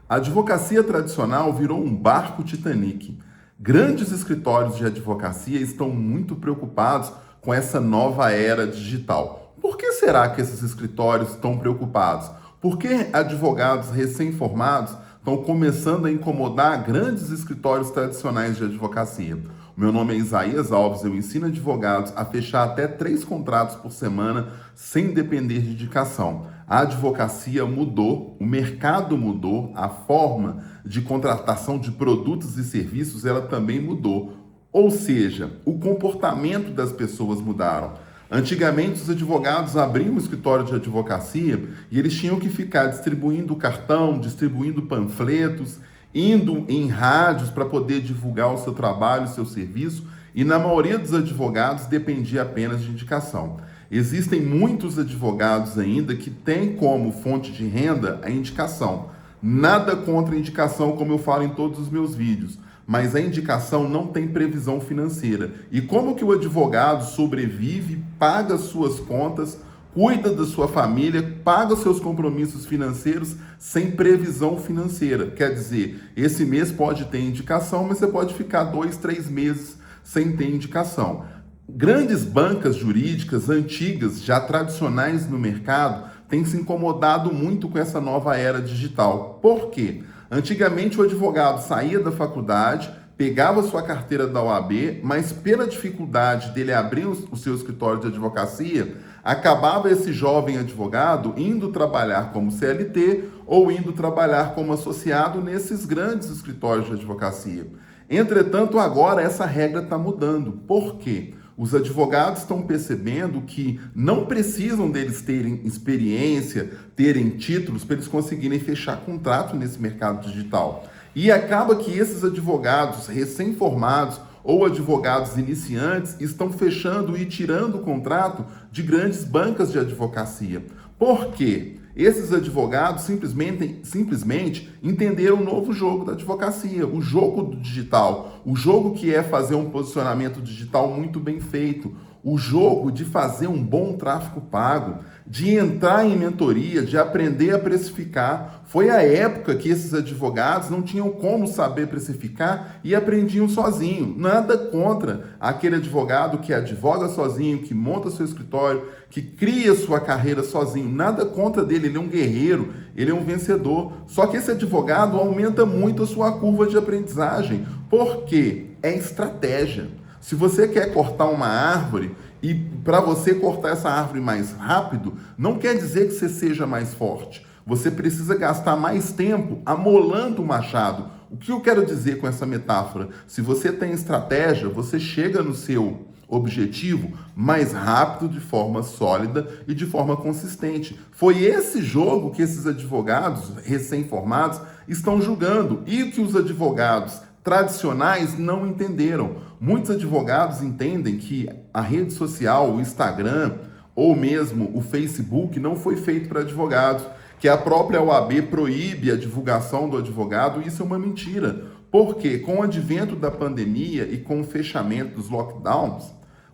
A advocacia tradicional virou um barco Titanic. Grandes escritórios de advocacia estão muito preocupados com essa nova era digital. Por que será que esses escritórios estão preocupados? Por que advogados recém-formados estão começando a incomodar grandes escritórios tradicionais de advocacia? Meu nome é Isaías Alves, eu ensino advogados a fechar até 3 contratos por semana sem depender de indicação. A advocacia mudou, o mercado mudou, a forma de contratação de produtos e serviços ela também mudou. Ou seja, o comportamento das pessoas mudaram. Antigamente, os advogados abriam um escritório de advocacia e eles tinham que ficar distribuindo cartão, distribuindo panfletos, indo em rádios para poder divulgar o seu trabalho, o seu serviço, e na maioria dos advogados dependia apenas de indicação. Existem muitos advogados ainda que têm como fonte de renda a indicação. Nada contra a indicação, como eu falo em todos os meus vídeos, mas a indicação não tem previsão financeira. E como que o advogado sobrevive, paga suas contas, cuida da sua família, paga seus compromissos financeiros sem previsão financeira? Quer dizer, esse mês pode ter indicação, mas você pode ficar 2, 3 meses sem ter indicação. Grandes bancas jurídicas antigas, já tradicionais no mercado, têm se incomodado muito com essa nova era digital. Por quê? Antigamente o advogado saía da faculdade, pegava sua carteira da OAB, mas pela dificuldade dele abrir o seu escritório de advocacia, acabava esse jovem advogado indo trabalhar como CLT ou indo trabalhar como associado nesses grandes escritórios de advocacia. Entretanto, agora essa regra está mudando. Por quê? Os advogados estão percebendo que não precisam deles terem experiência, terem títulos para eles conseguirem fechar contrato nesse mercado digital. E acaba que esses advogados recém-formados ou advogados iniciantes estão fechando e tirando o contrato de grandes bancas de advocacia. Por quê? Esses advogados simplesmente entenderam o novo jogo da advocacia, o jogo do digital, o jogo que é fazer um posicionamento digital muito bem feito, o jogo de fazer um bom tráfego pago, de entrar em mentoria, de aprender a precificar. Foi a época que esses advogados não tinham como saber precificar e aprendiam sozinho. Nada contra aquele advogado que advoga sozinho, que monta seu escritório, que cria sua carreira sozinho. Nada contra dele, ele é um guerreiro, ele é um vencedor. Só que esse advogado aumenta muito a sua curva de aprendizagem. Por quê? É estratégia. Se você quer cortar uma árvore e para você cortar essa árvore mais rápido, não quer dizer que você seja mais forte. Você precisa gastar mais tempo amolando o machado. O que eu quero dizer com essa metáfora? Se você tem estratégia, você chega no seu objetivo mais rápido, de forma sólida e de forma consistente. Foi esse jogo que esses advogados recém-formados estão julgando e que os advogados tradicionais não entenderam. Muitos advogados entendem que a rede social, o Instagram ou mesmo o Facebook não foi feito para advogados, que a própria OAB proíbe a divulgação do advogado, e isso é uma mentira. Porque com o advento da pandemia e com o fechamento dos lockdowns,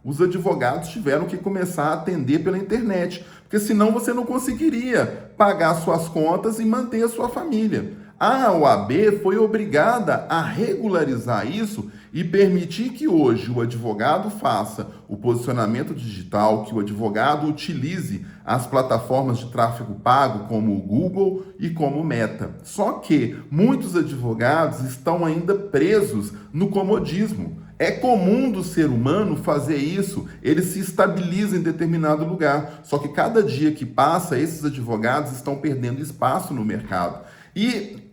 os advogados tiveram que começar a atender pela internet, porque senão você não conseguiria pagar suas contas e manter a sua família. A OAB foi obrigada a regularizar isso e permitir que hoje o advogado faça o posicionamento digital, que o advogado utilize as plataformas de tráfego pago como o Google e como o Meta. Só que muitos advogados estão ainda presos no comodismo. É comum do ser humano fazer isso, ele se estabiliza em determinado lugar. Só que cada dia que passa, esses advogados estão perdendo espaço no mercado. E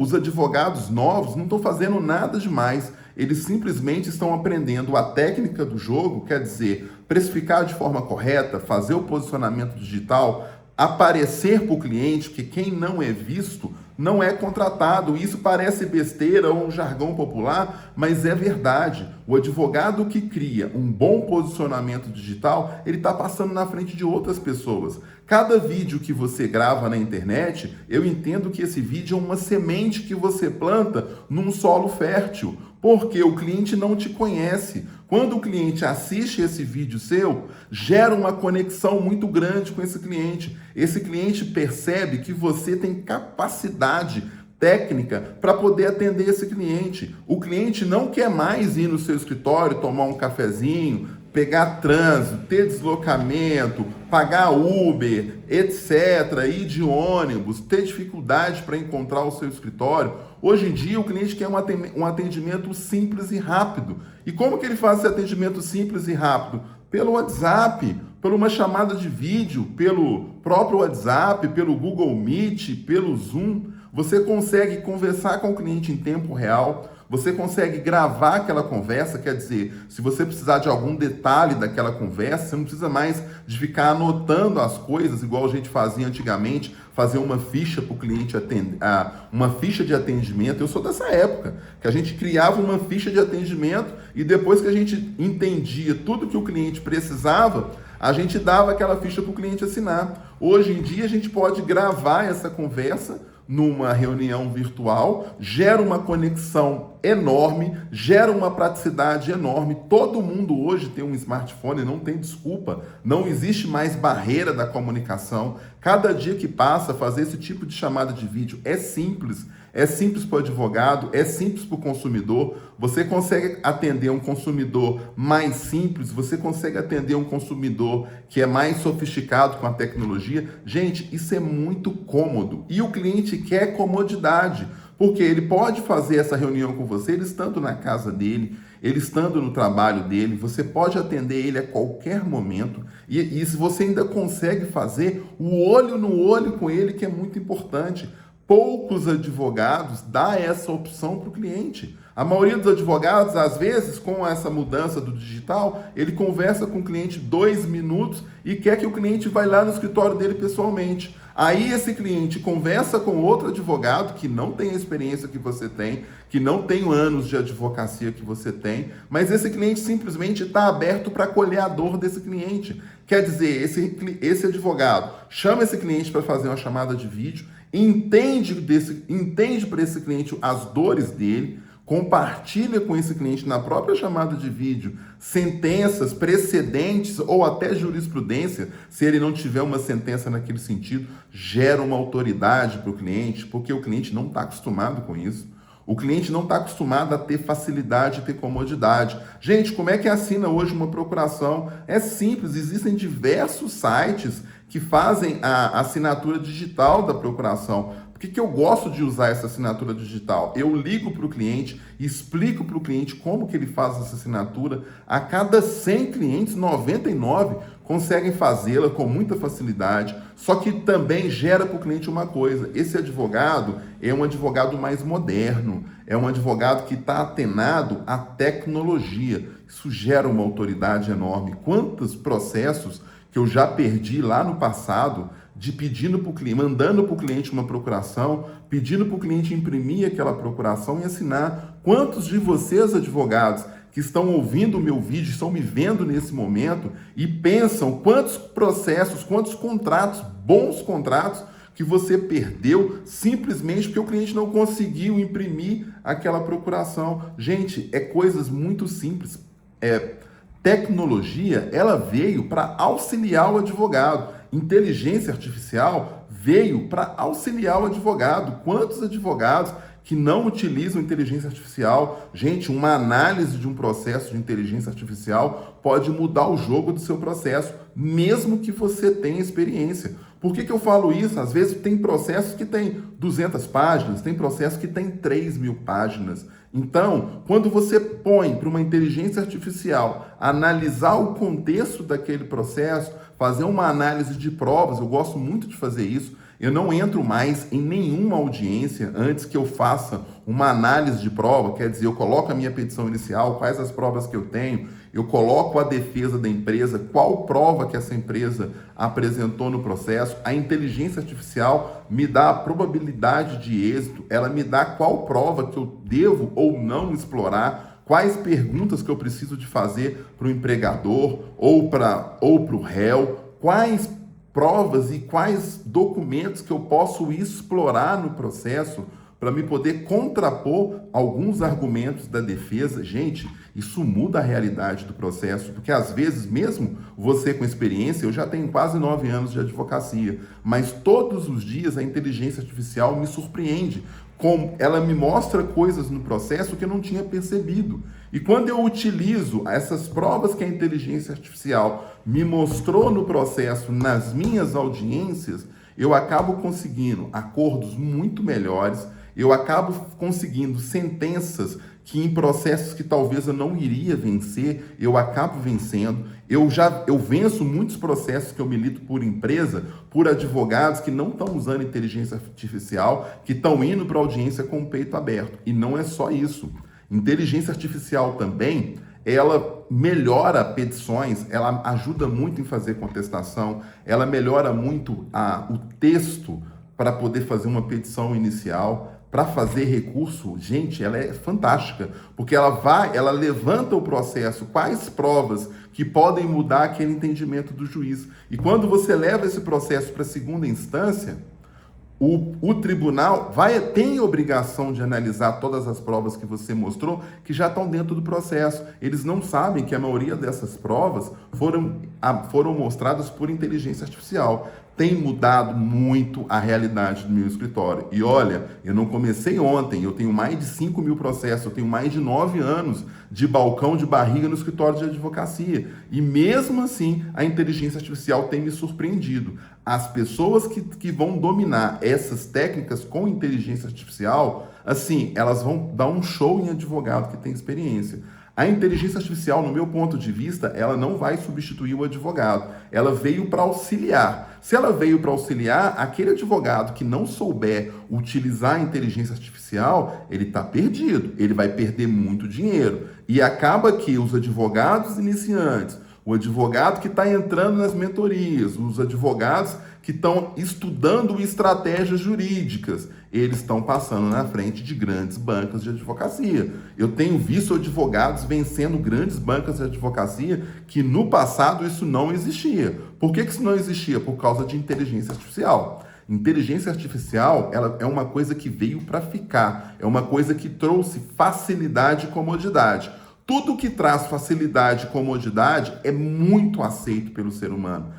os advogados novos não estão fazendo nada demais, eles simplesmente estão aprendendo a técnica do jogo, quer dizer, precificar de forma correta, fazer o posicionamento digital, aparecer para o cliente, que quem não é visto não é contratado. Isso parece besteira ou um jargão popular, mas é verdade. O advogado que cria um bom posicionamento digital, ele está passando na frente de outras pessoas. Cada vídeo que você grava na internet, eu entendo que esse vídeo é uma semente que você planta num solo fértil, porque o cliente não te conhece. Quando o cliente assiste esse vídeo seu, gera uma conexão muito grande com esse cliente. Esse cliente percebe que você tem capacidade técnica para poder atender esse cliente. O cliente não quer mais ir no seu escritório, tomar um cafezinho, pegar trânsito, ter deslocamento, pagar Uber, etc., ir de ônibus, ter dificuldade para encontrar o seu escritório. Hoje em dia, o cliente quer um atendimento simples e rápido. E como que ele faz esse atendimento simples e rápido? Pelo WhatsApp, por uma chamada de vídeo, pelo próprio WhatsApp, pelo Google Meet, pelo Zoom. Você consegue conversar com o cliente em tempo real, você consegue gravar aquela conversa, quer dizer, se você precisar de algum detalhe daquela conversa, você não precisa mais de ficar anotando as coisas, igual a gente fazia antigamente, fazer uma ficha para o cliente atender, uma ficha de atendimento. Eu sou dessa época, que a gente criava uma ficha de atendimento e depois que a gente entendia tudo que o cliente precisava, a gente dava aquela ficha para o cliente assinar. Hoje em dia a gente pode gravar essa conversa numa reunião virtual, gera uma conexão enorme, gera uma praticidade enorme. Todo mundo hoje tem um smartphone, não tem desculpa, não existe mais barreira da comunicação. Cada dia que passa, fazer esse tipo de chamada de vídeo é simples para o advogado, é simples para o consumidor. Você consegue atender um consumidor mais simples, você consegue atender um consumidor que é mais sofisticado com a tecnologia. Gente, isso é muito cômodo e o cliente quer comodidade, porque ele pode fazer essa reunião com você, ele estando na casa dele, ele estando no trabalho dele, você pode atender ele a qualquer momento e se você ainda consegue fazer o olho no olho com ele, que é muito importante. Poucos advogados dão essa opção para o cliente. A maioria dos advogados, às vezes, com essa mudança do digital, ele conversa com o cliente 2 minutos e quer que o cliente vá lá no escritório dele pessoalmente. Aí esse cliente conversa com outro advogado que não tem a experiência que você tem, que não tem anos de advocacia que você tem, mas esse cliente simplesmente está aberto para acolher a dor desse cliente. Quer dizer, esse advogado chama esse cliente para fazer uma chamada de vídeo, entende para esse cliente as dores dele, compartilha com esse cliente na própria chamada de vídeo sentenças, precedentes ou até jurisprudência, se ele não tiver uma sentença naquele sentido, gera uma autoridade para o cliente, porque o cliente não está acostumado com isso. O cliente não está acostumado a ter facilidade e ter comodidade. Gente, como é que assina hoje uma procuração? É simples, existem diversos sites que fazem a assinatura digital da procuração. Por que eu gosto de usar essa assinatura digital? Eu ligo para o cliente, explico para o cliente como que ele faz essa assinatura. A cada 100 clientes, 99 conseguem fazê-la com muita facilidade, só que também gera para o cliente uma coisa: esse advogado é um advogado mais moderno, é um advogado que está atenado à tecnologia. Isso gera uma autoridade enorme. Quantos processos que eu já perdi lá no passado, de pedindo para o cliente, mandando para o cliente uma procuração, pedindo para o cliente imprimir aquela procuração e assinar. Quantos de vocês, advogados, que estão ouvindo o meu vídeo, estão me vendo nesse momento e pensam quantos processos, quantos contratos, bons contratos, que você perdeu simplesmente porque o cliente não conseguiu imprimir aquela procuração? Gente, é coisas muito simples. Tecnologia, ela veio para auxiliar o advogado. Inteligência artificial veio para auxiliar o advogado. Quantos advogados que não utilizam inteligência artificial? Gente, uma análise de um processo de inteligência artificial pode mudar o jogo do seu processo, mesmo que você tenha experiência. Por que eu falo isso? Às vezes tem processos que tem 200 páginas, tem processos que tem 3.000 páginas. Então, quando você põe para uma inteligência artificial analisar o contexto daquele processo, fazer uma análise de provas, eu gosto muito de fazer isso. Eu não entro mais em nenhuma audiência antes que eu faça uma análise de prova, quer dizer, eu coloco a minha petição inicial, quais as provas que eu tenho, eu coloco a defesa da empresa, qual prova que essa empresa apresentou no processo. A inteligência artificial me dá a probabilidade de êxito, ela me dá qual prova que eu devo ou não explorar, quais perguntas que eu preciso de fazer para o empregador ou para o réu, quais provas e quais documentos que eu posso explorar no processo para me poder contrapor alguns argumentos da defesa. Gente, isso muda a realidade do processo, porque às vezes, mesmo você com experiência, eu já tenho quase 9 anos de advocacia, mas todos os dias a inteligência artificial me surpreende ela me mostra coisas no processo que eu não tinha percebido. E quando eu utilizo essas provas que a inteligência artificial me mostrou no processo, nas minhas audiências, eu acabo conseguindo acordos muito melhores, eu acabo conseguindo sentenças que em processos que talvez eu não iria vencer, eu acabo vencendo. Eu venço muitos processos que eu milito por empresa, por advogados que não estão usando inteligência artificial, que estão indo para a audiência com o peito aberto. E não é só isso. Inteligência artificial também, ela melhora petições, ela ajuda muito em fazer contestação, ela melhora muito o texto para poder fazer uma petição inicial, para fazer recurso. Gente, ela é fantástica, porque ela levanta o processo, quais provas que podem mudar aquele entendimento do juiz. E quando você leva esse processo para a segunda instância, o tribunal tem a obrigação de analisar todas as provas que você mostrou, que já estão dentro do processo. Eles não sabem que a maioria dessas provas foram mostradas por inteligência artificial. Tem mudado muito a realidade do meu escritório. E olha, eu não comecei ontem, eu tenho mais de 5.000 processos, eu tenho mais de 9 anos de balcão de barriga no escritório de advocacia. E mesmo assim, a inteligência artificial tem me surpreendido. As pessoas que vão dominar essas técnicas com inteligência artificial, assim, elas vão dar um show em advogado que tem experiência. A inteligência artificial, no meu ponto de vista, ela não vai substituir o advogado. Ela veio para auxiliar. Se ela veio para auxiliar, aquele advogado que não souber utilizar a inteligência artificial, ele está perdido. Ele vai perder muito dinheiro. E acaba que os advogados iniciantes, o advogado que está entrando nas mentorias, os advogados que estão estudando estratégias jurídicas, eles estão passando na frente de grandes bancas de advocacia. Eu tenho visto advogados vencendo grandes bancas de advocacia que no passado isso não existia. Por que isso não existia? Por causa de inteligência artificial. Inteligência artificial, ela é uma coisa que veio para ficar, é uma coisa que trouxe facilidade e comodidade. Tudo que traz facilidade e comodidade é muito aceito pelo ser humano.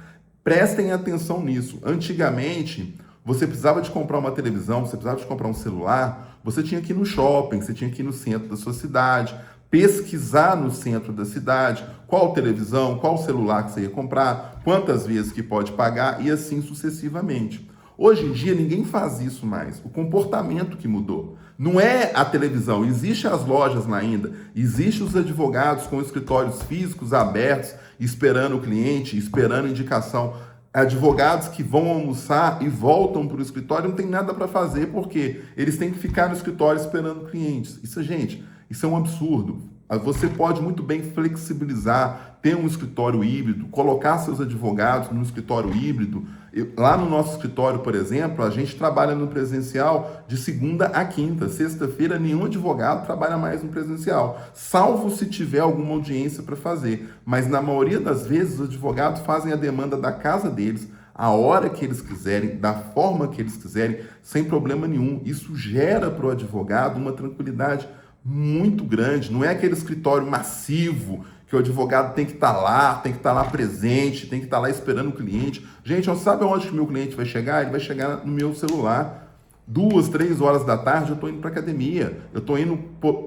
Prestem atenção nisso. Antigamente, você precisava de comprar uma televisão, você precisava de comprar um celular, você tinha que ir no shopping, você tinha que ir no centro da sua cidade, pesquisar no centro da cidade qual televisão, qual celular que você ia comprar, quantas vezes que pode pagar e assim sucessivamente. Hoje em dia, ninguém faz isso mais. O comportamento que mudou. Não é a televisão, existem as lojas lá ainda, existem os advogados com escritórios físicos abertos, esperando o cliente, esperando indicação. Advogados que vão almoçar e voltam para o escritório não tem nada para fazer, porque eles têm que ficar no escritório esperando clientes. Isso, gente, isso é um absurdo. Você pode muito bem flexibilizar, ter um escritório híbrido, colocar seus advogados no escritório híbrido. Lá no nosso escritório, por exemplo, a gente trabalha no presencial de segunda a quinta. Sexta-feira, nenhum advogado trabalha mais no presencial, salvo se tiver alguma audiência para fazer. Mas na maioria das vezes, os advogados fazem a demanda da casa deles, a hora que eles quiserem, da forma que eles quiserem, sem problema nenhum. Isso gera para o advogado uma tranquilidade muito grande. Não é aquele escritório massivo que o advogado tem que estar lá presente, tem que estar lá esperando o cliente. Gente, você sabe onde que o meu cliente vai chegar? Ele vai chegar no meu celular. 2, 3 horas da tarde eu estou indo para academia. Eu estou indo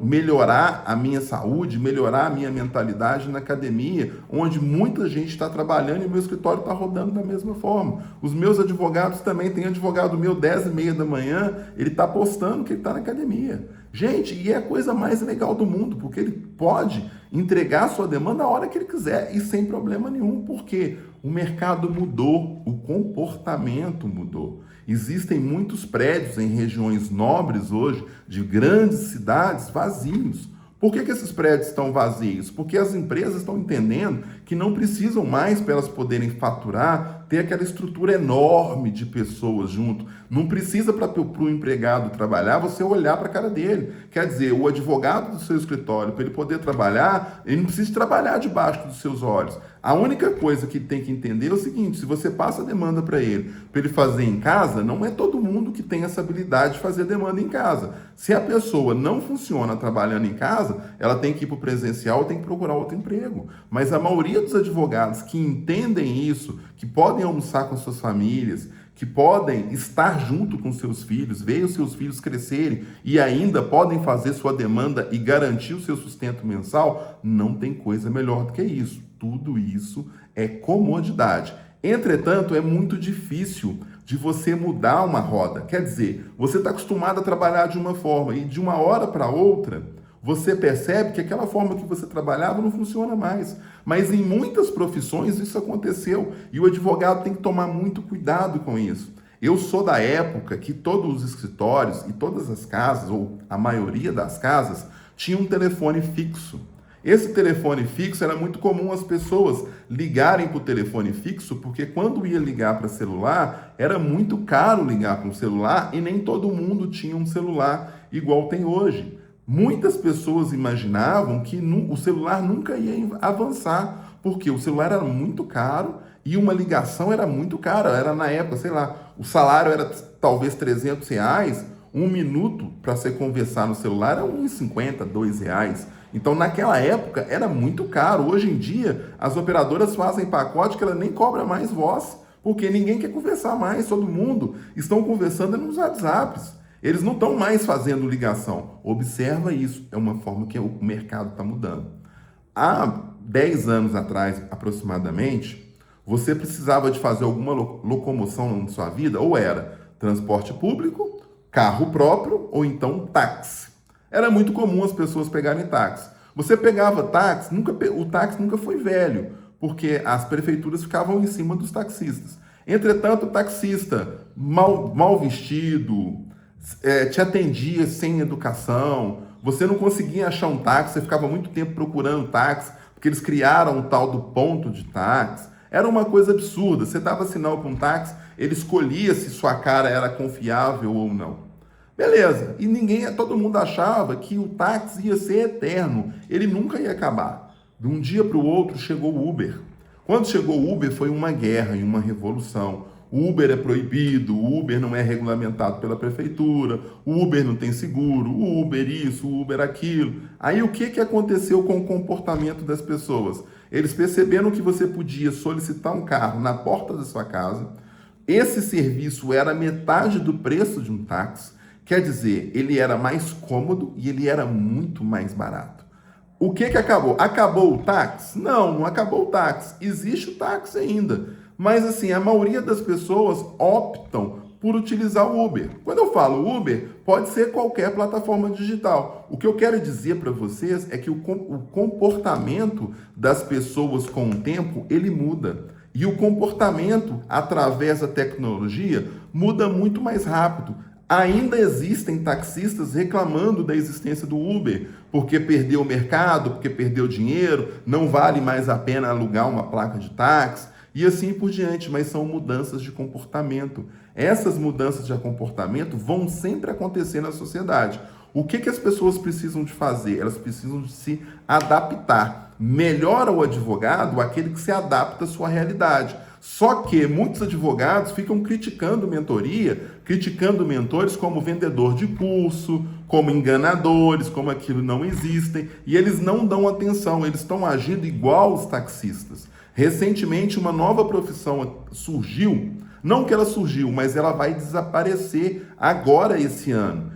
melhorar a minha saúde, melhorar a minha mentalidade na academia, onde muita gente está trabalhando e o meu escritório está rodando da mesma forma. Os meus advogados também, tem advogado meu 10h30 da manhã, ele está postando que ele está na academia. Gente, e é a coisa mais legal do mundo, porque ele pode entregar a sua demanda a hora que ele quiser e sem problema nenhum, porque o mercado mudou, o comportamento mudou. Existem muitos prédios em regiões nobres hoje, de grandes cidades, vazios. Por que esses prédios estão vazios? Porque as empresas estão entendendo que não precisam mais, para elas poderem faturar, ter aquela estrutura enorme de pessoas junto. Não precisa para o empregado trabalhar, você olhar para a cara dele. Quer dizer, o advogado do seu escritório, para ele poder trabalhar, ele não precisa trabalhar debaixo dos seus olhos. A única coisa que tem que entender é o seguinte: se você passa a demanda para ele fazer em casa, não é todo mundo que tem essa habilidade de fazer demanda em casa. Se a pessoa não funciona trabalhando em casa, ela tem que ir para o presencial, tem que procurar outro emprego. Mas a maioria dos advogados que entendem isso, que podem almoçar com suas famílias, que podem estar junto com seus filhos, ver os seus filhos crescerem e ainda podem fazer sua demanda e garantir o seu sustento mensal, não tem coisa melhor do que isso. Tudo isso é comodidade. Entretanto, é muito difícil de você mudar uma roda. Quer dizer, você está acostumado a trabalhar de uma forma e de uma hora para outra, você percebe que aquela forma que você trabalhava não funciona mais. Mas em muitas profissões isso aconteceu e o advogado tem que tomar muito cuidado com isso. Eu sou da época que todos os escritórios e todas as casas, ou a maioria das casas, tinham um telefone fixo. Esse telefone fixo era muito comum as pessoas ligarem para o telefone fixo, porque quando ia ligar para celular, era muito caro ligar para um celular e nem todo mundo tinha um celular igual tem hoje. Muitas pessoas imaginavam que o celular nunca ia avançar, porque o celular era muito caro e uma ligação era muito cara. Era na época, sei lá, o salário era talvez R$ 300, um minuto para você conversar no celular era R$ 1,50, R$ 2. Então, naquela época, era muito caro. Hoje em dia, as operadoras fazem pacote que ela nem cobra mais voz, porque ninguém quer conversar mais, todo mundo estão conversando nos WhatsApps. Eles não estão mais fazendo ligação. Observa isso. É uma forma que o mercado está mudando. Há 10 anos atrás, aproximadamente, você precisava de fazer alguma locomoção na sua vida, ou era transporte público, carro próprio, ou então táxi. Era muito comum as pessoas pegarem táxi. Você pegava táxi, o táxi nunca foi velho, porque as prefeituras ficavam em cima dos taxistas. Entretanto, o taxista mal vestido, te atendia sem educação, você não conseguia achar um táxi, você ficava muito tempo procurando táxi, porque eles criaram o tal do ponto de táxi. Era uma coisa absurda, você dava sinal para um táxi, ele escolhia se sua cara era confiável ou não. Beleza, e todo mundo achava que o táxi ia ser eterno, ele nunca ia acabar. De um dia para o outro chegou o Uber. Quando chegou o Uber foi uma guerra e uma revolução. O Uber é proibido, o Uber não é regulamentado pela prefeitura, o Uber não tem seguro, o Uber isso, o Uber aquilo. Aí o que aconteceu com o comportamento das pessoas? Eles perceberam que você podia solicitar um carro na porta da sua casa, esse serviço era metade do preço de um táxi, quer dizer, ele era mais cômodo e ele era muito mais barato. O que acabou? Acabou o táxi? Não acabou o táxi. Existe o táxi ainda. Mas assim, a maioria das pessoas optam por utilizar o Uber. Quando eu falo Uber, pode ser qualquer plataforma digital. O que eu quero dizer para vocês é que o comportamento das pessoas com o tempo, ele muda. E o comportamento, através da tecnologia, muda muito mais rápido. Ainda existem taxistas reclamando da existência do Uber, porque perdeu o mercado, porque perdeu dinheiro, não vale mais a pena alugar uma placa de táxi, e assim por diante, mas são mudanças de comportamento. Essas mudanças de comportamento vão sempre acontecer na sociedade. O que as pessoas precisam de fazer? Elas precisam de se adaptar. Melhora o advogado aquele que se adapta à sua realidade. Só que muitos advogados ficam criticando mentoria, criticando mentores como vendedor de curso, como enganadores, como aquilo não existem, e eles não dão atenção, eles estão agindo igual os taxistas. Recentemente, uma nova profissão surgiu, não que ela surgiu, mas ela vai desaparecer agora esse ano.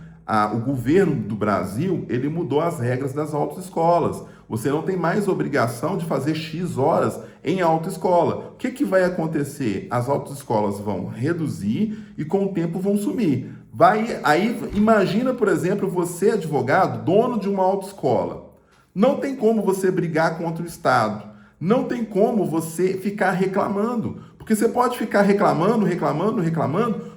O governo do Brasil, ele mudou as regras das autoescolas. Você não tem mais obrigação de fazer X horas em autoescola. O que vai acontecer? As autoescolas vão reduzir e com o tempo vão sumir. Aí imagina, por exemplo, você advogado, dono de uma autoescola. Não tem como você brigar contra o Estado. Não tem como você ficar reclamando, porque você pode ficar reclamando,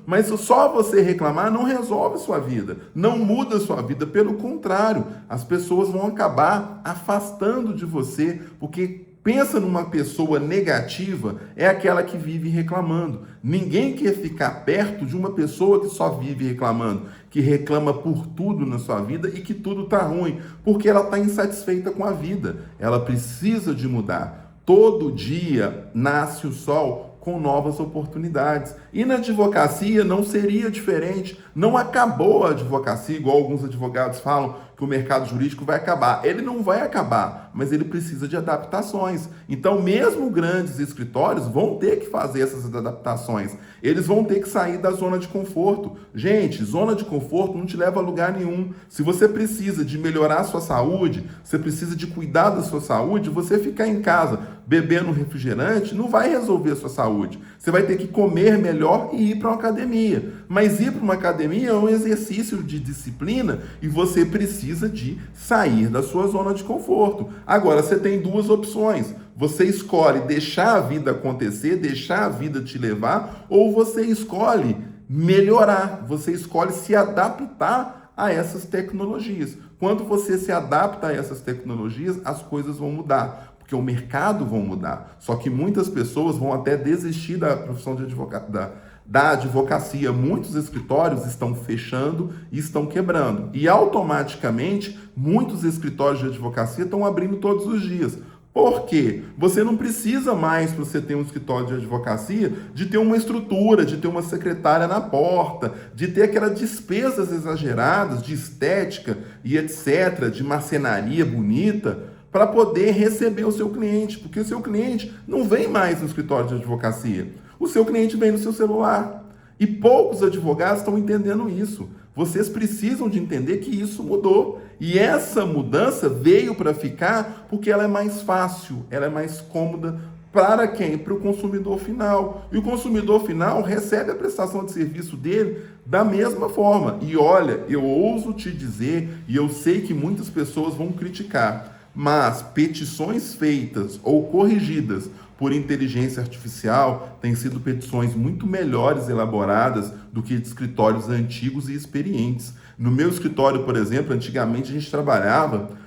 mas só você reclamar não resolve sua vida, não muda sua vida, pelo contrário, as pessoas vão acabar afastando de você, porque pensa numa pessoa negativa, é aquela que vive reclamando. Ninguém quer ficar perto de uma pessoa que só vive reclamando, que reclama por tudo na sua vida e que tudo está ruim, porque ela está insatisfeita com a vida. Ela precisa de mudar. Todo dia nasce o sol com novas oportunidades. E na advocacia não seria diferente. Não acabou a advocacia, igual alguns advogados falam que o mercado jurídico vai acabar. Ele não vai acabar, mas ele precisa de adaptações. Então, mesmo grandes escritórios vão ter que fazer essas adaptações. Eles vão ter que sair da zona de conforto. Gente, zona de conforto não te leva a lugar nenhum. Se você precisa de melhorar a sua saúde, você precisa de cuidar da sua saúde, você ficar em casa bebendo refrigerante não vai resolver a sua saúde. Você vai ter que comer melhor e ir para uma academia. Mas ir para uma academia é um exercício de disciplina e você precisa de sair da sua zona de conforto. Agora, você tem duas opções. Você escolhe deixar a vida acontecer, deixar a vida te levar, ou você escolhe melhorar, você escolhe se adaptar a essas tecnologias. Quando você se adapta a essas tecnologias, as coisas vão mudar. Porque o mercado vai mudar. Só que muitas pessoas vão até desistir da profissão de da advocacia. Muitos escritórios estão fechando e estão quebrando. E automaticamente, muitos escritórios de advocacia estão abrindo todos os dias. Por quê? Você não precisa mais, para você ter um escritório de advocacia, de ter uma estrutura, de ter uma secretária na porta, de ter aquelas despesas exageradas de estética e etc., de marcenaria bonita, para poder receber o seu cliente, porque o seu cliente não vem mais no escritório de advocacia, o seu cliente vem no seu celular. E poucos advogados estão entendendo isso. Vocês precisam de entender que isso mudou. E essa mudança veio para ficar porque ela é mais fácil, ela é mais cômoda para quem? Para o consumidor final. E o consumidor final recebe a prestação de serviço dele da mesma forma. E olha, eu ouso te dizer, e eu sei que muitas pessoas vão criticar, mas petições feitas ou corrigidas por inteligência artificial têm sido petições muito melhores elaboradas do que de escritórios antigos e experientes. No meu escritório, por exemplo, antigamente a gente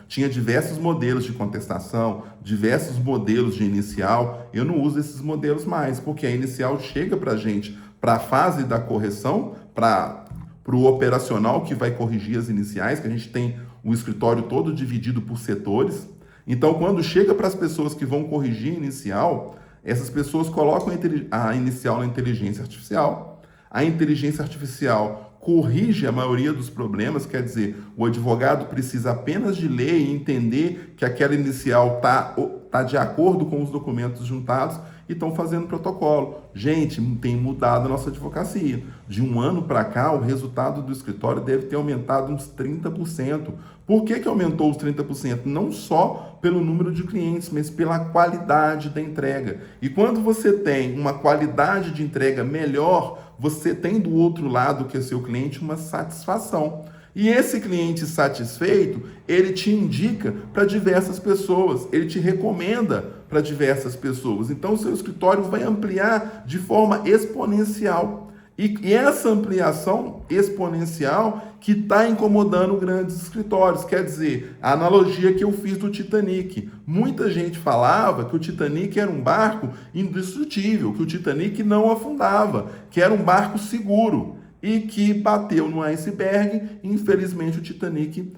tinha diversos modelos de contestação, diversos modelos de inicial. Eu não uso esses modelos mais, porque a inicial chega para a gente, para a fase da correção, para o operacional que vai corrigir as iniciais, que a gente tem o escritório todo dividido por setores. Então, quando chega para as pessoas que vão corrigir a inicial, essas pessoas colocam a inicial na inteligência artificial. A inteligência artificial corrige a maioria dos problemas, quer dizer, o advogado precisa apenas de ler e entender que aquela inicial tá de acordo com os documentos juntados e estão fazendo protocolo. Gente, tem mudado a nossa advocacia. De um ano para cá, o resultado do escritório deve ter aumentado uns 30%. Por que aumentou os 30%? Não só pelo número de clientes, mas pela qualidade da entrega. E quando você tem uma qualidade de entrega melhor, você tem do outro lado, que é seu cliente, uma satisfação. E esse cliente satisfeito, ele te indica para diversas pessoas, ele te recomenda para diversas pessoas. Então, o seu escritório vai ampliar de forma exponencial. E essa ampliação exponencial que está incomodando grandes escritórios. Quer dizer, a analogia que eu fiz do Titanic. Muita gente falava que o Titanic era um barco indestrutível, que o Titanic não afundava, que era um barco seguro e que bateu no iceberg. Infelizmente, o Titanic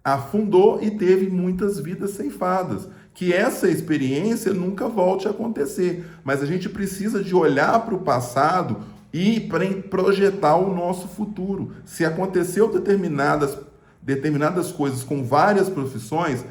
afundou e teve muitas vidas ceifadas. Que essa experiência nunca volte a acontecer. Mas a gente precisa de olhar para o passado e para projetar o nosso futuro. Se aconteceu determinadas coisas com várias profissões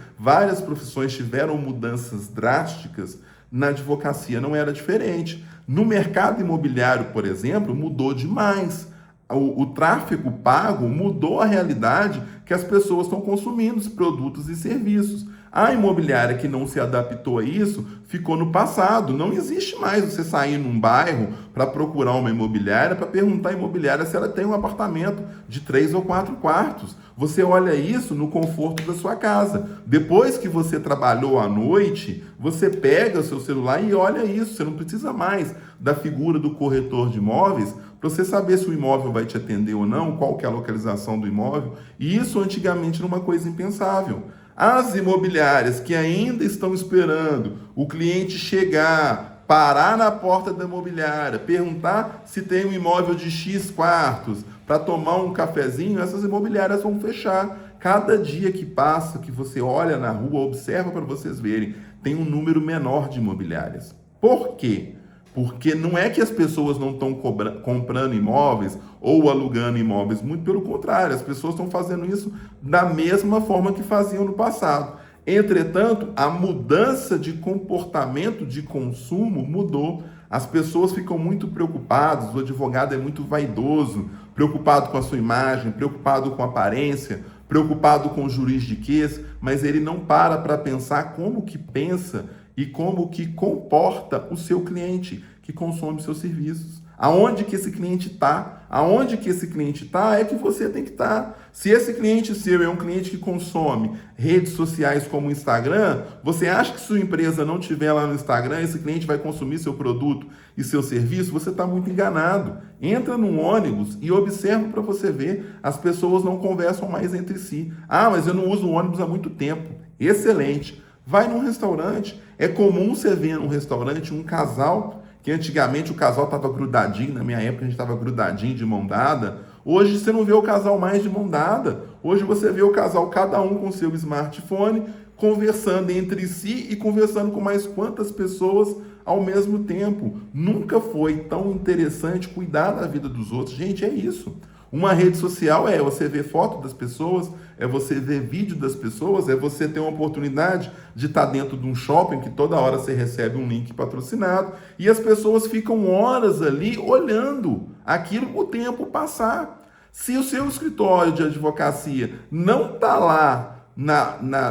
tiveram mudanças drásticas, na advocacia não era diferente. No mercado imobiliário, por exemplo, mudou demais. O tráfego pago mudou a realidade que as pessoas estão consumindo, os produtos e serviços. A imobiliária que não se adaptou a isso ficou no passado. Não existe mais você sair num bairro para procurar uma imobiliária, para perguntar à imobiliária se ela tem um apartamento de 3 ou 4 quartos. Você olha isso no conforto da sua casa. Depois que você trabalhou à noite, você pega o seu celular e olha isso. Você não precisa mais da figura do corretor de imóveis para você saber se o imóvel vai te atender ou não, qual que é a localização do imóvel. E isso antigamente era uma coisa impensável. As imobiliárias que ainda estão esperando o cliente chegar, parar na porta da imobiliária, perguntar se tem um imóvel de X quartos para tomar um cafezinho, essas imobiliárias vão fechar. Cada dia que passa, que você olha na rua, observa para vocês verem, tem um número menor de imobiliárias. Por quê? Porque não é que as pessoas não estão comprando imóveis ou alugando imóveis, muito pelo contrário, as pessoas estão fazendo isso da mesma forma que faziam no passado. Entretanto, a mudança de comportamento de consumo mudou. As pessoas ficam muito preocupadas, o advogado é muito vaidoso, preocupado com a sua imagem, preocupado com a aparência, preocupado com o juridiquês, mas ele não para pensar como que pensa e como que comporta o seu cliente que consome seus serviços. Aonde que esse cliente está? Aonde que esse cliente está é que você tem que estar. Se esse cliente seu é um cliente que consome redes sociais como o Instagram, você acha que se sua empresa não tiver lá no Instagram, esse cliente vai consumir seu produto e seu serviço? Você está muito enganado. Entra num ônibus e observa para você ver, as pessoas não conversam mais entre si. Ah, mas eu não uso o ônibus há muito tempo. Excelente. Vai num restaurante. É comum você ver num restaurante um casal que antigamente o casal estava grudadinho, na minha época a gente estava grudadinho de mão dada. Hoje você não vê o casal mais de mão dada. Hoje você vê o casal, cada um com seu smartphone, conversando entre si e conversando com mais quantas pessoas ao mesmo tempo. Nunca foi tão interessante cuidar da vida dos outros. Gente, é isso. Uma rede social é você ver foto das pessoas, é você ver vídeo das pessoas, é você ter uma oportunidade de estar dentro de um shopping que toda hora você recebe um link patrocinado e as pessoas ficam horas ali olhando aquilo o tempo passar. Se o seu escritório de advocacia não está lá,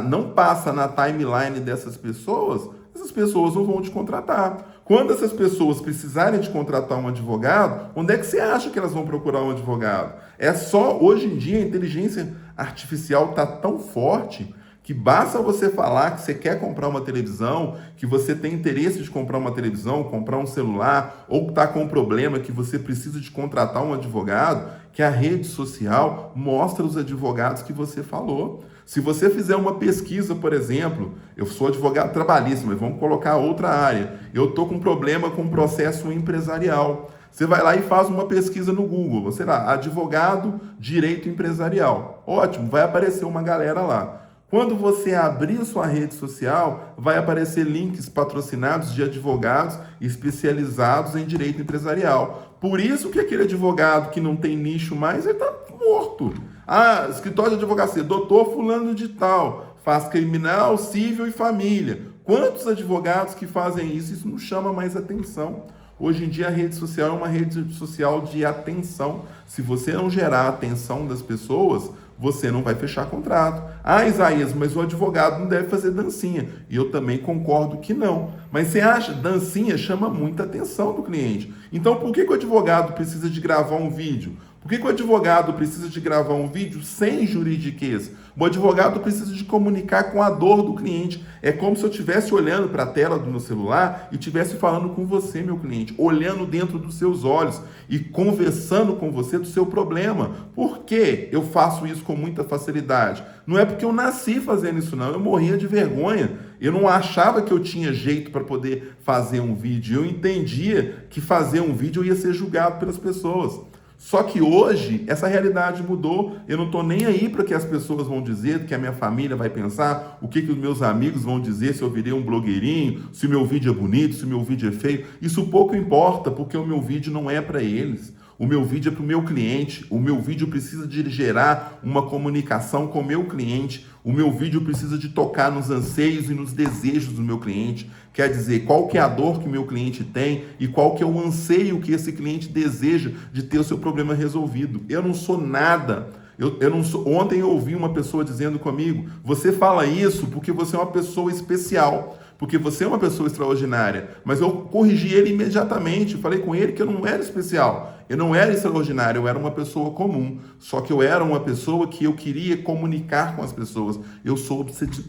não passa na timeline dessas pessoas, essas pessoas não vão te contratar. Quando essas pessoas precisarem de contratar um advogado, onde é que você acha que elas vão procurar um advogado? É só, hoje em dia, a inteligência artificial está tão forte que basta você falar que você quer comprar uma televisão, que você tem interesse de comprar uma televisão, comprar um celular, ou está com um problema que você precisa de contratar um advogado, que a rede social mostra os advogados que você falou. Se você fizer uma pesquisa, por exemplo, eu sou advogado trabalhista, mas vamos colocar outra área. Eu estou com problema com processo empresarial. Você vai lá e faz uma pesquisa no Google, você lá, advogado, direito empresarial. Ótimo, vai aparecer uma galera lá. Quando você abrir sua rede social, vai aparecer links patrocinados de advogados especializados em direito empresarial. Por isso que aquele advogado que não tem nicho mais, ele está morto. Ah, escritório de advocacia, doutor fulano de tal, faz criminal, civil e família. Quantos advogados que fazem isso? Isso não chama mais atenção. Hoje em dia a rede social é uma rede social de atenção. Se você não gerar a atenção das pessoas, você não vai fechar contrato. Ah, Isaías, mas o advogado não deve fazer dancinha. E eu também concordo que não. Mas você acha, dancinha chama muita atenção do cliente. Então por que o advogado precisa de gravar um vídeo? Por que o advogado precisa de gravar um vídeo sem juridiquês? O advogado precisa de comunicar com a dor do cliente. É como se eu estivesse olhando para a tela do meu celular e estivesse falando com você, meu cliente, olhando dentro dos seus olhos e conversando com você do seu problema. Por que eu faço isso com muita facilidade? Não é porque eu nasci fazendo isso, não. Eu morria de vergonha. Eu não achava que eu tinha jeito para poder fazer um vídeo. Eu entendia que fazer um vídeo eu ia ser julgado pelas pessoas. Só que hoje essa realidade mudou, eu não estou nem aí para o que as pessoas vão dizer, o que a minha família vai pensar, o que os meus amigos vão dizer se eu virei um blogueirinho, se o meu vídeo é bonito, se o meu vídeo é feio. Isso pouco importa, porque o meu vídeo não é para eles. O meu vídeo é para o meu cliente, o meu vídeo precisa de gerar uma comunicação com o meu cliente, o meu vídeo precisa de tocar nos anseios e nos desejos do meu cliente, quer dizer, qual que é a dor que o meu cliente tem e qual que é o anseio que esse cliente deseja de ter o seu problema resolvido. Eu não sou nada. Eu não sou... Ontem eu ouvi uma pessoa dizendo comigo, você fala isso porque você é uma pessoa especial, porque você é uma pessoa extraordinária, mas eu corrigi ele imediatamente, falei com ele que eu não era especial, eu não era extraordinário, eu era uma pessoa comum, só que eu era uma pessoa que eu queria comunicar com as pessoas, eu sou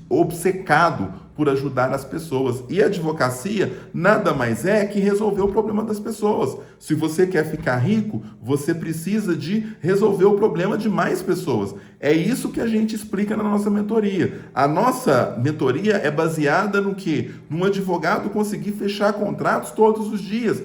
obcecado por ajudar as pessoas, e a advocacia nada mais é que resolver o problema das pessoas. Se você quer ficar rico, você precisa de resolver o problema de mais pessoas. É isso que a gente explica na nossa mentoria. A nossa mentoria é baseada no quê? Num advogado conseguir fechar contratos todos os dias.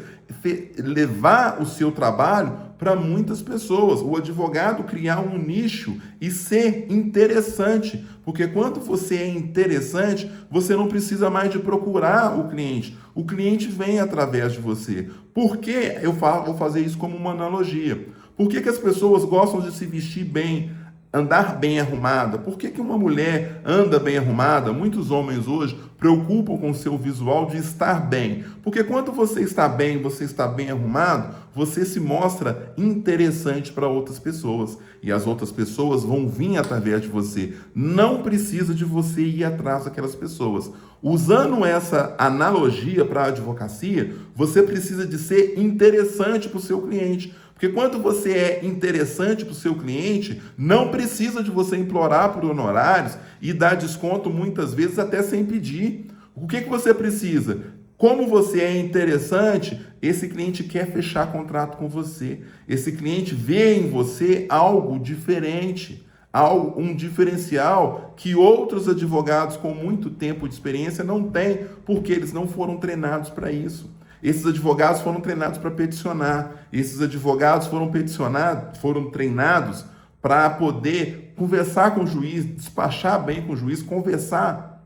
levar o seu trabalho para muitas pessoas. O advogado criar um nicho e ser interessante, porque quando você é interessante, você não precisa mais de procurar o cliente vem através de você. Por que vou fazer isso como uma analogia? Por que as pessoas gostam de se vestir bem, andar bem arrumada? Por que uma mulher anda bem arrumada? Muitos homens hoje preocupam com o seu visual de estar bem. Porque quando você está bem arrumado, você se mostra interessante para outras pessoas. E as outras pessoas vão vir através de você. Não precisa de você ir atrás daquelas pessoas. Usando essa analogia para a advocacia, você precisa de ser interessante para o seu cliente. Porque quando você é interessante para o seu cliente, não precisa de você implorar por honorários e dar desconto muitas vezes até sem pedir. O que você precisa? Como você é interessante, esse cliente quer fechar contrato com você. Esse cliente vê em você algo diferente, um diferencial que outros advogados com muito tempo de experiência não têm, porque eles não foram treinados para isso. Esses advogados foram treinados para peticionar. Esses advogados foram treinados para poder conversar com o juiz, despachar bem com o juiz, conversar,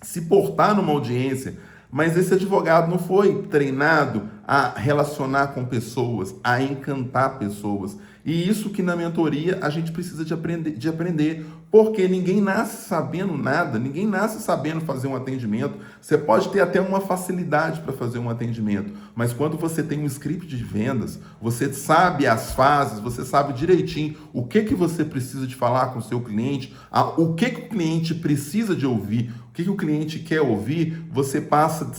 se portar numa audiência. Mas esse advogado não foi treinado a relacionar com pessoas, a encantar pessoas. E isso que na mentoria a gente precisa de aprender, porque ninguém nasce sabendo nada, ninguém nasce sabendo fazer um atendimento. Você pode ter até uma facilidade para fazer um atendimento, mas quando você tem um script de vendas, você sabe as fases, você sabe direitinho o que você precisa de falar com o seu cliente, o que o cliente precisa de ouvir, o que o cliente quer ouvir, você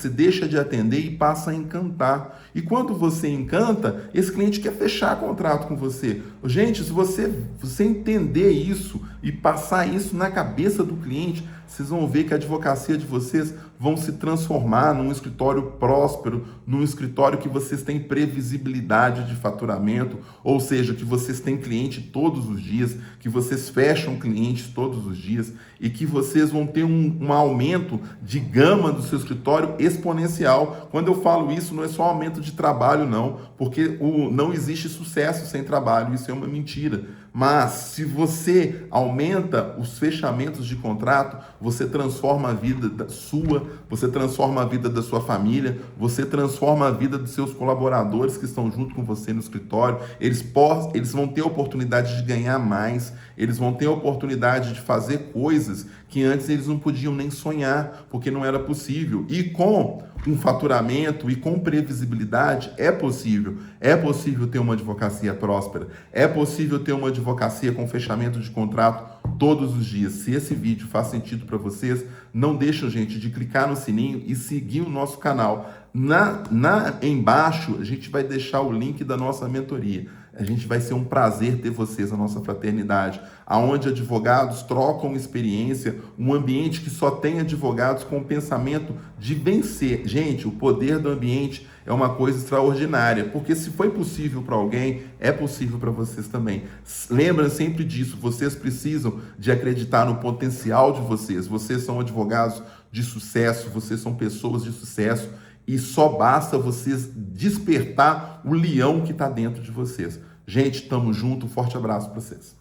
deixa de atender e passa a encantar. E quando você encanta, esse cliente quer fechar contrato com você. Gente, se você entender isso e passar isso na cabeça do cliente, vocês vão ver que a advocacia de vocês vão se transformar num escritório próspero, num escritório que vocês têm previsibilidade de faturamento, ou seja, que vocês têm cliente todos os dias, que vocês fecham clientes todos os dias e que vocês vão ter um aumento de gama do seu escritório exponencial. Quando eu falo isso, não é só aumento de trabalho, não, porque não existe sucesso sem trabalho, isso é uma mentira. Mas se você aumenta os fechamentos de contrato, você transforma a vida sua, você transforma a vida da sua família, você transforma a vida dos seus colaboradores que estão junto com você no escritório. Eles vão ter a oportunidade de ganhar mais, eles vão ter a oportunidade de fazer coisas que antes eles não podiam nem sonhar, porque não era possível. E com um faturamento e com previsibilidade, é possível ter uma advocacia próspera, é possível ter uma advocacia com fechamento de contrato todos os dias. Se esse vídeo faz sentido para vocês, não deixem, gente, de clicar no sininho e seguir o nosso canal. Embaixo, a gente vai deixar o link da nossa mentoria. A gente vai ser um prazer ter vocês na nossa fraternidade, aonde advogados trocam experiência, um ambiente que só tem advogados com o pensamento de vencer. Gente, o poder do ambiente é uma coisa extraordinária, porque se foi possível para alguém, é possível para vocês também. Lembra sempre disso, vocês precisam de acreditar no potencial de vocês. Vocês são advogados de sucesso, vocês são pessoas de sucesso, e só basta vocês despertar o leão que está dentro de vocês. Gente, tamo junto, um forte abraço para vocês.